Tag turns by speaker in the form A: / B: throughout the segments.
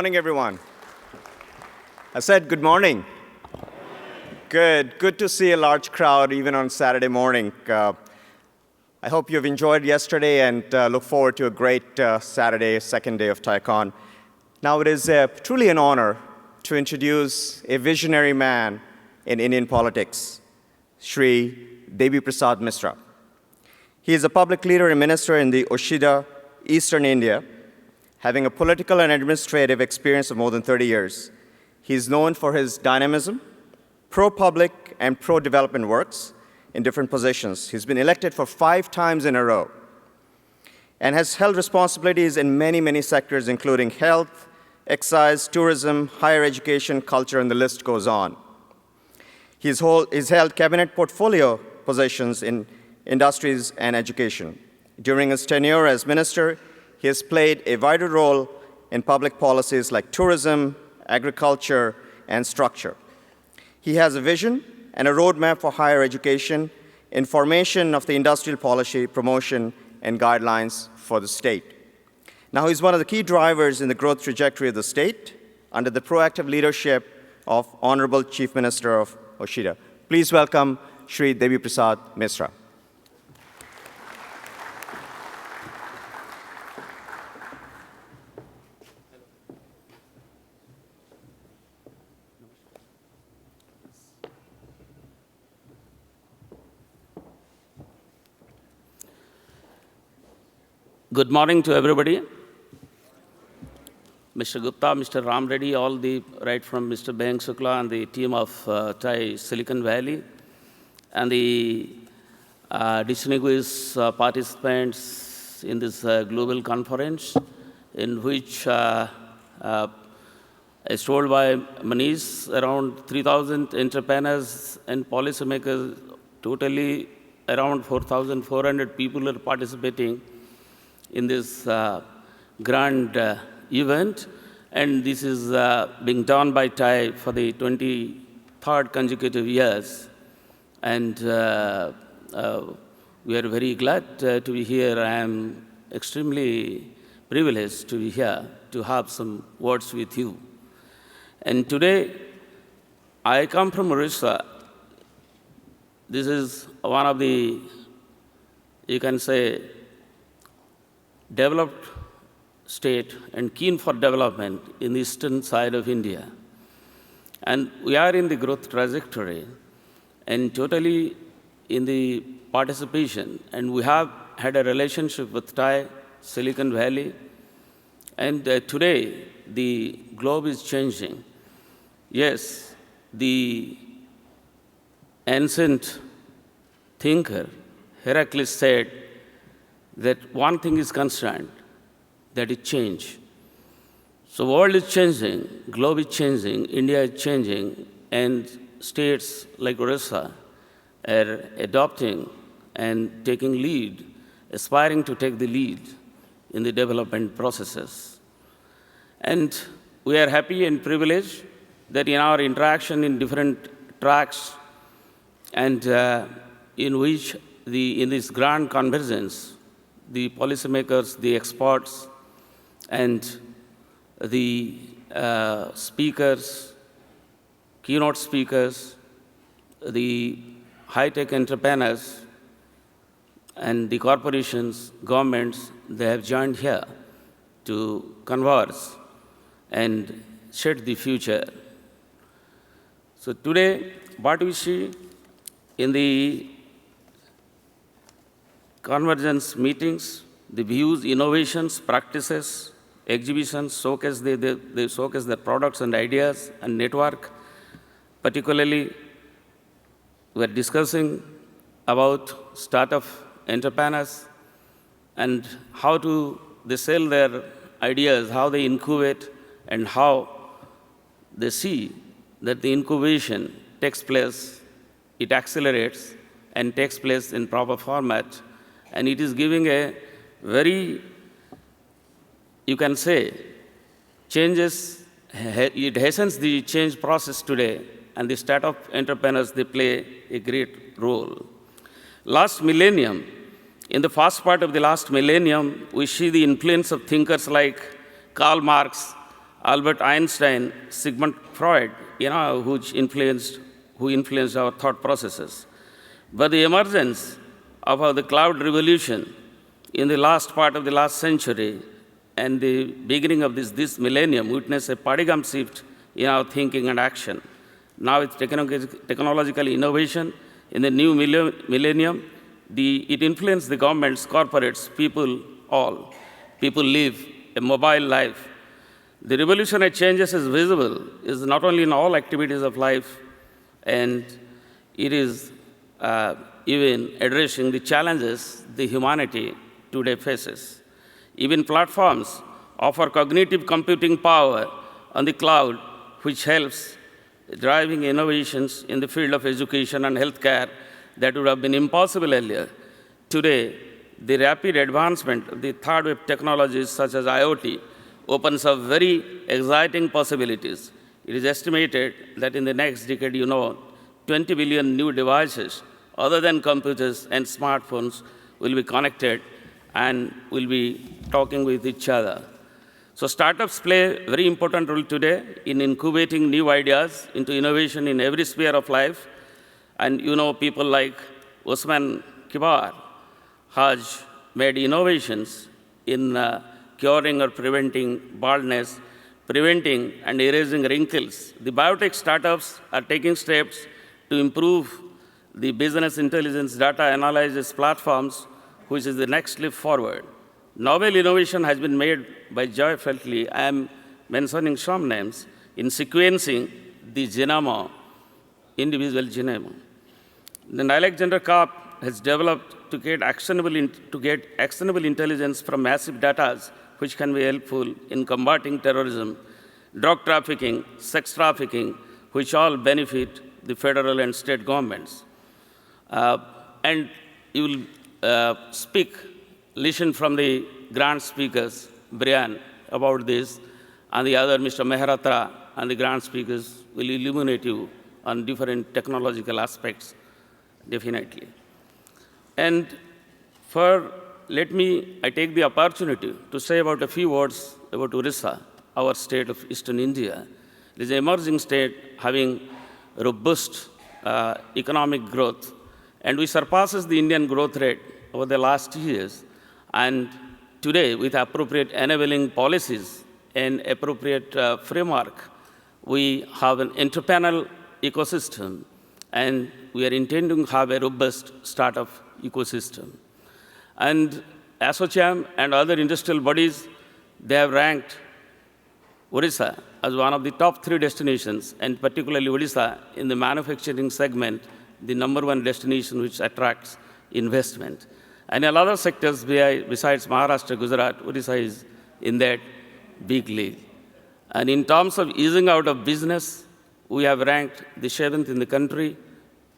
A: morning, everyone. I said good morning. Good to see a large crowd even on Saturday morning. I hope you've enjoyed yesterday and look forward to a great Saturday, second day of TiCon. Now it is truly an honor to introduce a visionary man in Indian politics, Shri Debi Prasad Mishra. He is a public leader and minister in the Oshida, Eastern India, having a political and administrative experience of more than 30 years. He is known for his dynamism, pro-public and pro-development works in different positions. He's been elected for 5 times in a row and has held responsibilities in many sectors, including health, excise, tourism, higher education, culture, and the list goes on. He's held cabinet portfolio positions in industries and education. During his tenure as minister, he has played a vital role in public policies like tourism, agriculture, and structure. He has a vision and a roadmap for higher education, in formation of the industrial policy, promotion, and guidelines for the state. Now, he's one of the key drivers in the growth trajectory of the state under the proactive leadership of Honorable Chief Minister of Oshida. Please welcome Shri Debi Prasad Mishra.
B: Good morning to everybody. Mr. Gupta, Mr. Ram Reddy, right from Mr. Bang Shukla and the team of TI Silicon Valley, and the distinguished participants in this global conference, in which, as told by Manish, around 3,000 entrepreneurs and policymakers, totally around 4,400 people are participating in this grand event, and this is being done by TI for the 23rd consecutive years. And we are very glad to be here. I am extremely privileged to be here to have some words with you. And today, I come from Orissa. This is one of the, you can say, developed state and keen for development in the eastern side of India. And we are in the growth trajectory and totally in the participation. And we have had a relationship with TI, Silicon Valley. And today, the globe is changing. Yes, the ancient thinker, Heraclitus, said that one thing is constant, that is change. So world is changing, globe is changing, India is changing, and states like Orissa are adopting and taking lead, aspiring to take the lead in the development processes. And we are happy and privileged that in our interaction in different tracks and in which in this grand convergence, the policymakers, the experts, and the speakers, keynote speakers, the high-tech entrepreneurs, and the corporations, governments, they have joined here to converse and shape the future. So today, what we see in the convergence meetings, the views, innovations, practices, exhibitions they showcase their products and ideas and network. Particularly, we're discussing about startup entrepreneurs and how they sell their ideas, how they incubate, and how they see that the incubation takes place, it accelerates and takes place in proper format. And it is giving a very, you can say, changes, it hastens the change process today, and the startup entrepreneurs, they play a great role. Last millennium, in the first part of the last millennium, we see the influence of thinkers like Karl Marx, Albert Einstein, Sigmund Freud, who influenced our thought processes. But the emergence of the cloud revolution in the last part of the last century and the beginning of this millennium witnessed a paradigm shift in our thinking and action. Now with technological innovation in the new millennium, it influenced the governments, corporates, people, all. People live a mobile life. The revolutionary changes is visible, is not only in all activities of life, and it is even addressing the challenges the humanity today faces. Even platforms offer cognitive computing power on the cloud, which helps driving innovations in the field of education and healthcare that would have been impossible earlier. Today, the rapid advancement of the third wave technologies such as IoT opens up very exciting possibilities. It is estimated that in the next decade, 20 billion new devices other than computers and smartphones will be connected and will be talking with each other. So startups play a very important role today in incubating new ideas into innovation in every sphere of life. And people like Usman Kibar has made innovations in curing or preventing baldness, preventing and erasing wrinkles. The biotech startups are taking steps to improve the business intelligence data analysis platforms, which is the next leap forward. Novel innovation has been made by Joy Feltley. I am mentioning some names in sequencing the genome, individual genome. Then Alexander Karp has developed to get actionable intelligence from massive data, which can be helpful in combating terrorism, drug trafficking, sex trafficking, which all benefit the federal and state governments. And you will listen from the grand speakers, Brian, about this, and the other, Mr. Mehratra, and the grand speakers will illuminate you on different technological aspects, definitely. And I take the opportunity to say about a few words about Orissa, our state of eastern India. It is an emerging state having robust economic growth, and we surpasses the Indian growth rate over the last years. And today, with appropriate enabling policies and appropriate framework, we have an entrepreneurial ecosystem, and we are intending to have a robust startup ecosystem. And ASSOCHAM and other industrial bodies, they have ranked Orissa as one of the top 3 destinations, and particularly Orissa in the manufacturing segment, the #1 destination which attracts investment. And in other sectors besides Maharashtra, Gujarat, Orissa is in that big league. And in terms of easing out of business, we have ranked the 7th in the country,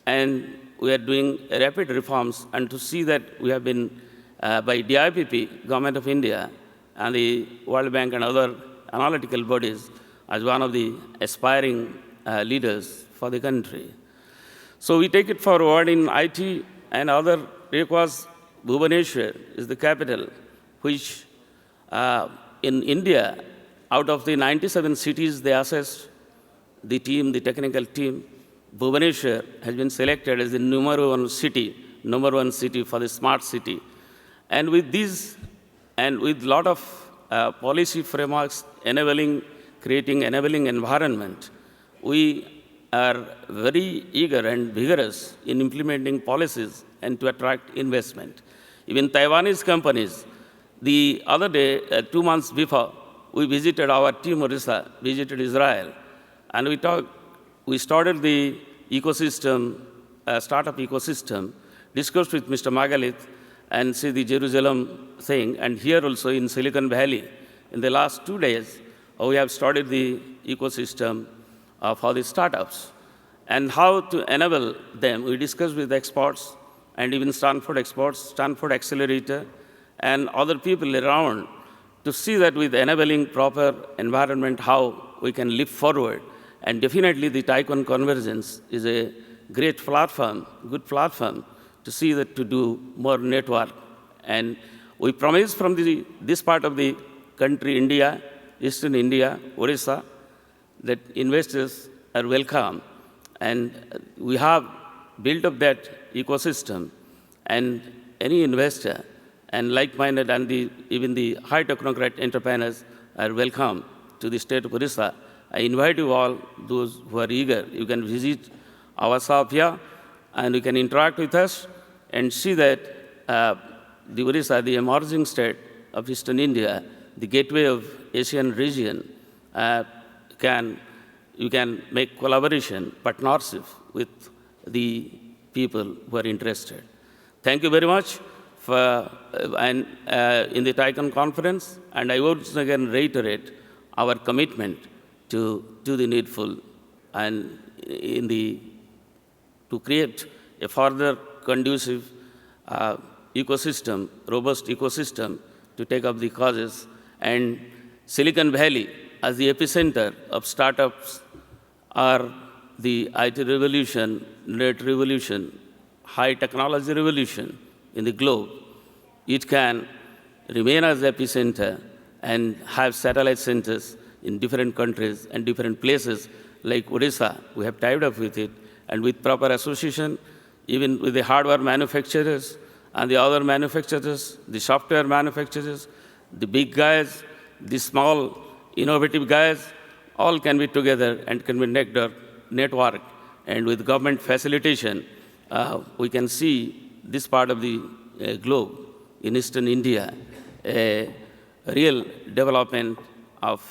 B: and we are doing rapid reforms. And to see that we have been, by DIPP, Government of India, and the World Bank and other analytical bodies, as one of the aspiring leaders for the country. So we take it forward in IT and other requests. Bhubaneswar is the capital, which in India, out of the 97 cities they assessed, the technical team, Bhubaneswar has been selected as the number one city for the smart city. And with these, and with a lot of policy frameworks creating enabling environment, we are very eager and vigorous in implementing policies and to attract investment. Even Taiwanese companies, the other day, 2 months before, we visited our team, Orissa, visited Israel, and we started the ecosystem, startup ecosystem, discussed with Mr. Magalith, and see the Jerusalem thing. And here also in Silicon Valley, in the last 2 days, we have started the ecosystem for the startups. And how to enable them, we discussed with experts, and even Stanford experts, Stanford Accelerator, and other people around to see that with enabling proper environment, how we can leap forward. And definitely the Tycoon Convergence is a great platform, good platform, to see that to do more network. And we promise from this part of the country, India, Eastern India, Orissa, that investors are welcome. And we have built up that ecosystem. And any investor and like-minded and even the high technocrat entrepreneurs are welcome to the state of Orissa. I invite you all, those who are eager, you can visit our shop here and you can interact with us and see that the Orissa, the emerging state of Eastern India, the gateway of Asian region, you can make collaboration, partnership with the people who are interested. Thank you very much for in the TICON conference, and I would again reiterate our commitment to do the needful and to create a further conducive ecosystem, robust ecosystem to take up the causes. And Silicon Valley as the epicenter of startups are the IT revolution, net revolution, high technology revolution in the globe. It can remain as the epicenter and have satellite centers in different countries and different places like Odisha. We have tied up with it, and with proper association, even with the hardware manufacturers and the other manufacturers, the software manufacturers, the big guys, the small innovative guys, all can be together and can be networked. And with government facilitation, we can see this part of the globe in Eastern India, a real development of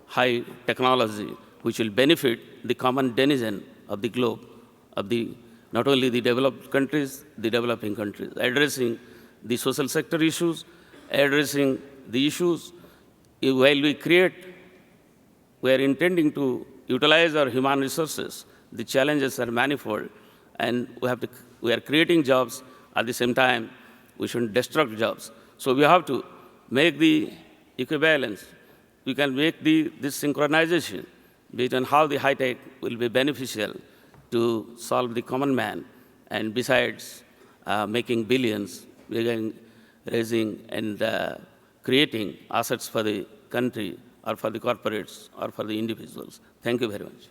B: high technology, which will benefit the common denizen of the globe, of not only the developed countries, the developing countries, addressing the social sector issues, addressing the issues. While we are intending to utilize our human resources, the challenges are manifold, and we are creating jobs. At the same time, we shouldn't destruct jobs. So we have to make the equivalence. We can make this synchronization between how the high tech will be beneficial to solve the common man, and besides making billions, raising and creating assets for the country or for the corporates or for the individuals. Thank you very much.